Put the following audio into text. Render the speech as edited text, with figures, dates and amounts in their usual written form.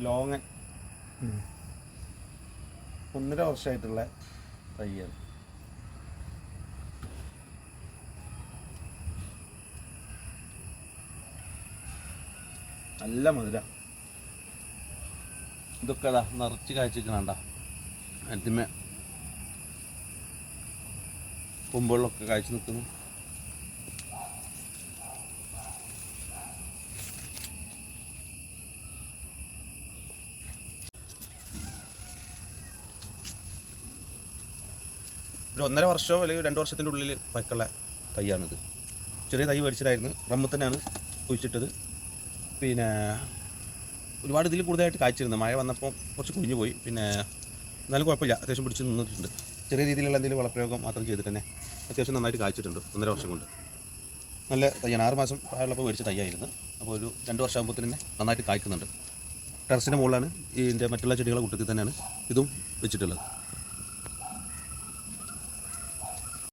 Longan 1.5 വർഷമായിട്ടുള്ള തയ്യാണ്. നല്ല മധുര. ഇതൊക്കെ അതാ നിറച്ച് കാഴ്ചക്കണണ്ട. അതിന്മേ കൊമ്പുകളിലൊക്കെ കാഴ്ച നിൽക്കുന്നു. ഒരു 1.5 വർഷമോ അല്ലെങ്കിൽ 2 വർഷത്തിൻ്റെ ഉള്ളിൽ പഴക്കമുള്ള തൈയാണിത്. ചെറിയ തൈ മേടിച്ചിട്ടായിരുന്നു, റമ്മിൽ തന്നെയാണ് കുഴിച്ചിട്ടത്. പിന്നെ ഒരുപാട് ഇതിൽ കൂടുതലായിട്ട് കായ്ച്ചിരുന്നു. മഴ വന്നപ്പോൾ കുറച്ച് കുഞ്ഞു പോയി. പിന്നെ എന്നാലും കുഴപ്പമില്ല, അത്യാവശ്യം പിടിച്ച് നിന്നിട്ടുണ്ട്. ചെറിയ രീതിയിലുള്ള എന്തെങ്കിലും വളപ്രയോഗം മാത്രം ചെയ്തിട്ട് തന്നെ അത്യാവശ്യം നന്നായിട്ട് കായ്ച്ചിട്ടുണ്ട്. 1.5 വർഷം കൊണ്ട് നല്ല തയ്യാണ്. 6 മാസം പ്രായമുള്ളപ്പോൾ മേടിച്ച തയ്യായിരുന്നു. അപ്പോൾ ഒരു 2 വർഷമാകുമ്പോൾ തന്നെ നന്നായിട്ട് കായ്ക്കുന്നുണ്ട്. ടെറസിൻ്റെ മുകളിലാണ് ഇതിൻ്റെ മറ്റുള്ള ചെടികളെ കൂട്ടത്തിൽ തന്നെയാണ് ഇതും വെച്ചിട്ടുള്ളത്.